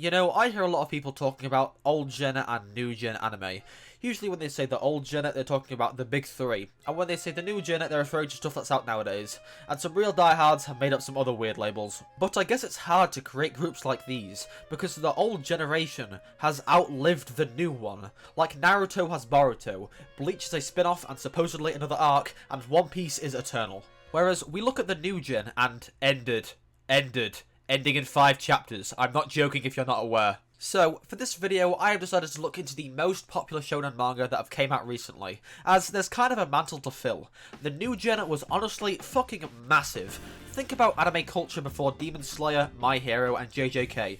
You know, I hear a lot of people talking about old gen and new gen anime. Usually when they say the old gen, they're talking about the big three. And when they say the new gen, they're referring to stuff that's out nowadays. And some real diehards have made up some other weird labels. But I guess it's hard to create groups like these, because the old generation has outlived the new one. Like Naruto has Boruto, Bleach is a spin-off and supposedly another arc, and One Piece is eternal. Whereas we look at the new gen and ending in 5 chapters. I'm not joking if you're not aware. So, for this video, I have decided to look into the most popular shonen manga that have came out recently, as there's kind of a mantle to fill. The new gen was honestly fucking massive. Think about anime culture before Demon Slayer, My Hero, and JJK.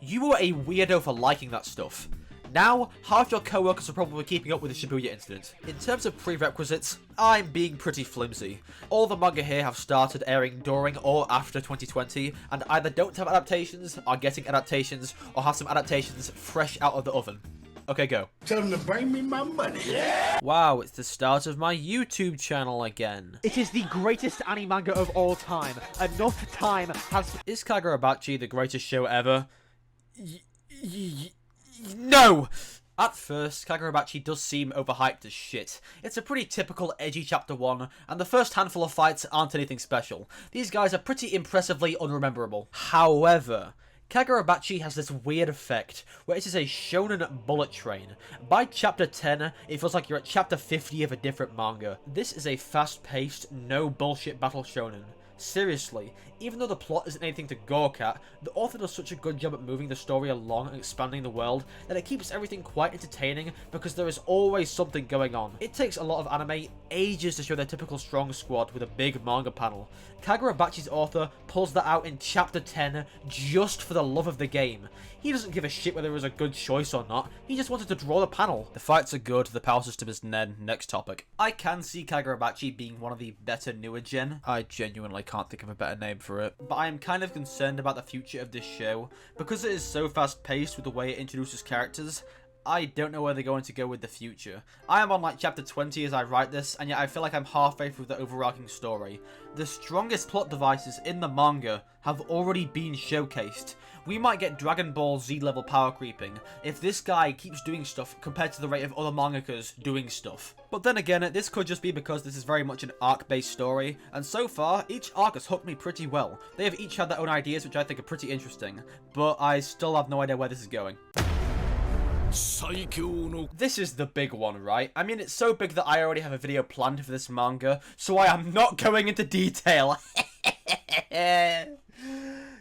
You were a weirdo for liking that stuff. Now, half your co-workers are probably keeping up with the Shibuya incident. In terms of prerequisites, I'm being pretty flimsy. All the manga here have started airing during or after 2020, and either don't have adaptations, are getting adaptations, or have some adaptations fresh out of the oven. Okay, go. Tell them to bring me my money. Yeah! Wow, it's the start of my YouTube channel again. It is the greatest anime manga of all time. Enough time has... Is Kagurabachi the greatest show ever? No! At first, Kagurabachi does seem overhyped as shit. It's a pretty typical edgy chapter 1, and the first handful of fights aren't anything special. These guys are pretty impressively unrememberable. However, Kagurabachi has this weird effect, where it is a shonen bullet train. By chapter 10, it feels like you're at chapter 50 of a different manga. This is a fast-paced, no bullshit battle shonen. Seriously, even though the plot isn't anything to gawk at, the author does such a good job at moving the story along and expanding the world that it keeps everything quite entertaining because there is always something going on. It takes a lot of anime ages to show their typical strong squad with a big manga panel. Kagurabachi's author pulls that out in chapter 10 just for the love of the game. He doesn't give a shit whether it was a good choice or not, he just wanted to draw the panel. The fights are good, the power system is Nen. Next topic. I can see Kagurabachi being one of the better newer gen. I genuinely can't think of a better name for it. But I am kind of concerned about the future of this show. Because it is so fast paced with the way it introduces characters, I don't know where they're going to go with the future. I am on like chapter 20 as I write this, and yet I feel like I'm halfway through the overarching story. The strongest plot devices in the manga have already been showcased. We might get Dragon Ball Z level power creeping if this guy keeps doing stuff compared to the rate of other mangakas doing stuff. But then again, this could just be because this is very much an arc-based story, and so far, each arc has hooked me pretty well. They have each had their own ideas which I think are pretty interesting, but I still have no idea where this is going. This is the big one, right? I mean, it's so big that I already have a video planned for this manga, so I am not going into detail.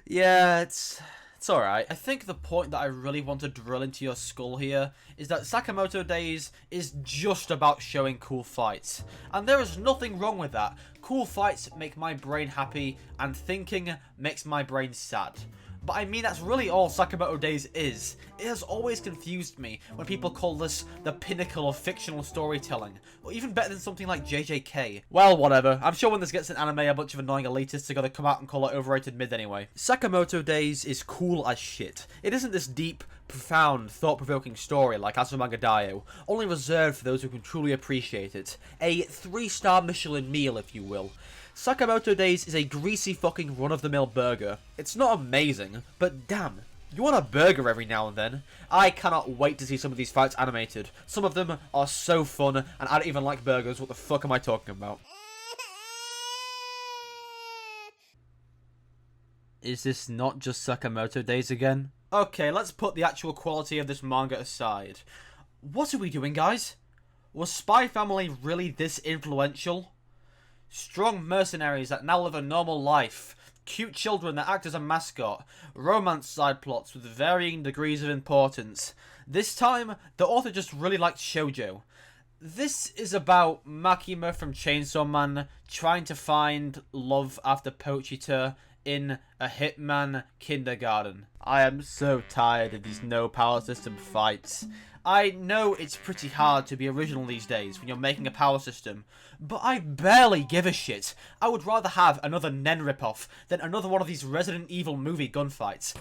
Yeah, it's alright. I think the point that I really want to drill into your skull here is that Sakamoto Days is just about showing cool fights. And there is nothing wrong with that. Cool fights make my brain happy, and thinking makes my brain sad. But I mean, that's really all Sakamoto Days is. It has always confused me when people call this the pinnacle of fictional storytelling, or even better than something like JJK. Well, whatever. I'm sure when this gets an anime, a bunch of annoying elitists are gonna come out and call it overrated mid anyway. Sakamoto Days is cool as shit. It isn't this deep, profound, thought-provoking story like Manga Daioh, only reserved for those who can truly appreciate it. A 3-star Michelin meal, if you will. Sakamoto Days is a greasy fucking run-of-the-mill burger. It's not amazing, but damn, you want a burger every now and then. I cannot wait to see some of these fights animated. Some of them are so fun, and I don't even like burgers. What the fuck am I talking about? Is this not just Sakamoto Days again? Okay, let's put the actual quality of this manga aside. What are we doing, guys? Was Spy Family really this influential? Strong mercenaries that now live a normal life, cute children that act as a mascot, romance side plots with varying degrees of importance. This time, the author just really liked shoujo. This is about Makima from Chainsaw Man trying to find love after Pochita in a hitman kindergarten. I am so tired of these no power system fights. I know it's pretty hard to be original these days when you're making a power system, but I barely give a shit. I would rather have another Nen ripoff than another one of these Resident Evil movie gunfights.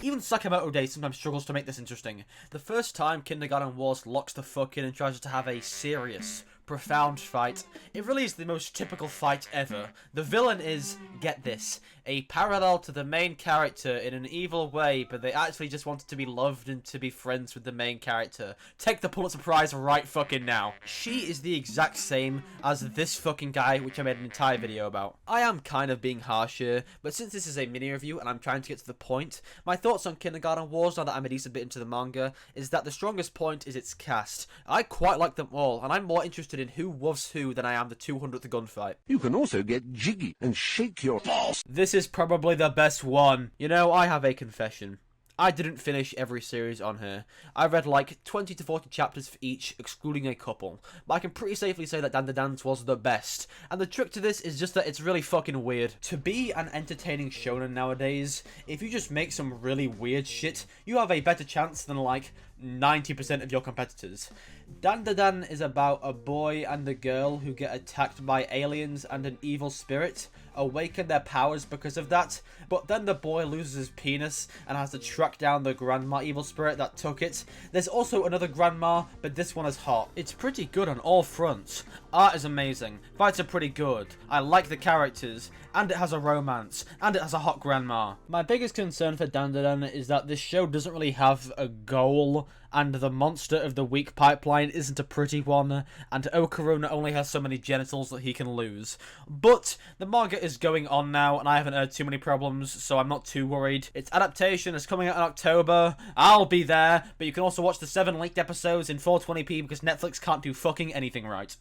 Even Sakamoto Days sometimes struggles to make this interesting. The first time Kindergarten Wars locks the fuck in and tries to have a serious, profound fight. It really is the most typical fight ever. The villain is, get this, a parallel to the main character in an evil way, but they actually just wanted to be loved and to be friends with the main character. Take the Pulitzer Prize right fucking now. She is the exact same as this fucking guy, which I made an entire video about. I am kind of being harsh here, but since this is a mini review and I'm trying to get to the point, my thoughts on Kindergarten Wars, now that I'm a decent bit into the manga, is that the strongest point is its cast. I quite like them all, and I'm more interested in who was who than I am the 200th gunfight. You can also get jiggy and shake your balls. This is probably the best one. You know, I have a confession. I didn't finish every series on here. I read like 20 to 40 chapters for each, excluding a couple. But I can pretty safely say that Dandadan was the best. And the trick to this is just that it's really fucking weird. To be an entertaining shonen nowadays, if you just make some really weird shit, you have a better chance than like 90% of your competitors. Dandadan is about a boy and a girl who get attacked by aliens and an evil spirit, awaken their powers because of that, but then the boy loses his penis and has to track down the grandma evil spirit that took it. There's also another grandma, but this one is hot. It's pretty good on all fronts. Art is amazing, fights are pretty good, I like the characters, and it has a romance, and it has a hot grandma. My biggest concern for Dandadan is that this show doesn't really have a goal, and the monster of the week pipeline isn't a pretty one, and Okaruna only has so many genitals that he can lose. But the manga is going on now, and I haven't heard too many problems, so I'm not too worried. Its adaptation is coming out in October. I'll be there, but you can also watch the 7 leaked episodes in 420p because Netflix can't do fucking anything right.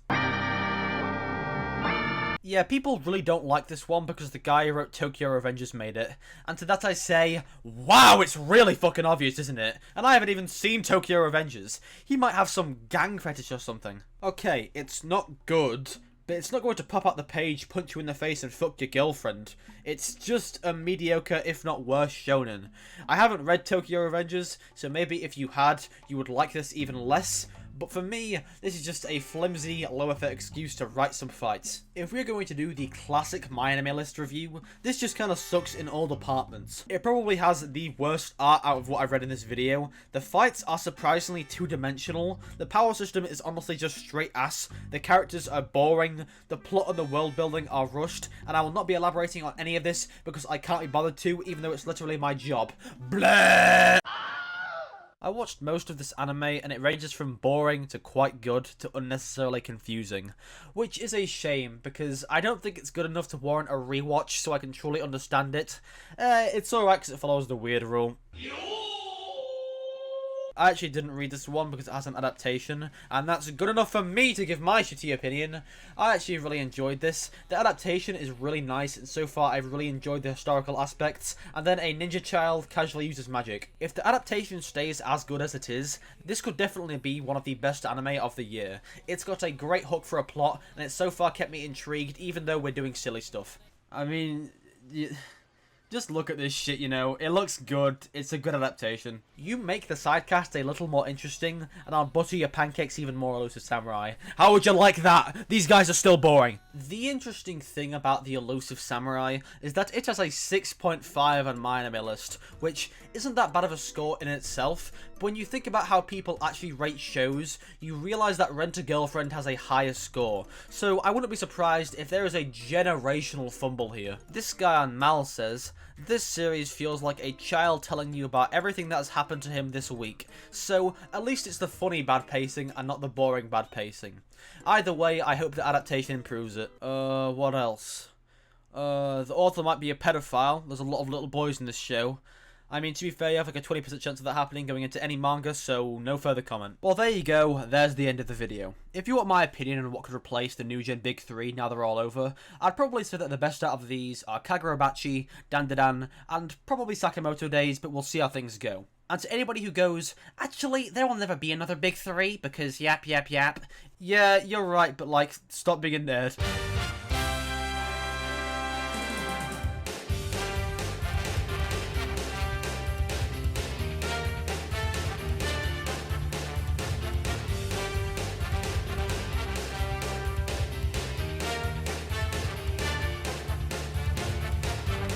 Yeah, people really don't like this one because the guy who wrote Tokyo Revengers made it. And to that I say, wow, it's really fucking obvious, isn't it? And I haven't even seen Tokyo Revengers. He might have some gang fetish or something. Okay, it's not good, but it's not going to pop out the page, punch you in the face and fuck your girlfriend. It's just a mediocre, if not worse, shonen. I haven't read Tokyo Revengers, so maybe if you had, you would like this even less. But for me, this is just a flimsy, low-effort excuse to write some fights. If we're going to do the classic My Anime List review, this just kind of sucks in all departments. It probably has the worst art out of what I've read in this video. The fights are surprisingly two-dimensional. The power system is honestly just straight ass. The characters are boring. The plot and the world building are rushed. And I will not be elaborating on any of this because I can't be bothered to, even though it's literally my job. Blah! I watched most of this anime and it ranges from boring to quite good to unnecessarily confusing, which is a shame because I don't think it's good enough to warrant a rewatch so I can truly understand it. It's alright because it follows the weird rule. I actually didn't read this one because it has an adaptation, and that's good enough for me to give my shitty opinion. I actually really enjoyed this. The adaptation is really nice, and so far I've really enjoyed the historical aspects, and then a ninja child casually uses magic. If the adaptation stays as good as it is, this could definitely be one of the best anime of the year. It's got a great hook for a plot, and it's so far kept me intrigued even though we're doing silly stuff. I mean, just look at this shit, you know. It looks good. It's a good adaptation. You make the sidecast a little more interesting, and I'll butter your pancakes even more, Elusive Samurai. How would you like that? These guys are still boring. The interesting thing about the Elusive Samurai is that it has a 6.5 on my anime list, which isn't that bad of a score in itself, but when you think about how people actually rate shows, you realize that Rent-a-Girlfriend has a higher score. So I wouldn't be surprised if there is a generational fumble here. This guy on Mal says, this series feels like a child telling you about everything that has happened to him this week. So, at least it's the funny bad pacing and not the boring bad pacing. Either way, I hope the adaptation improves it. What else? The author might be a pedophile. There's a lot of little boys in this show. I mean, to be fair, you have like a 20% chance of that happening going into any manga, so no further comment. Well, there you go. There's the end of the video. If you want my opinion on what could replace the new gen Big 3 now they're all over, I'd probably say that the best out of these are Kagurabachi, Dandadan, and probably Sakamoto Days, but we'll see how things go. And to anybody who goes, actually, there will never be another Big 3, because yap. Yeah, you're right, but like, stop being a nerd.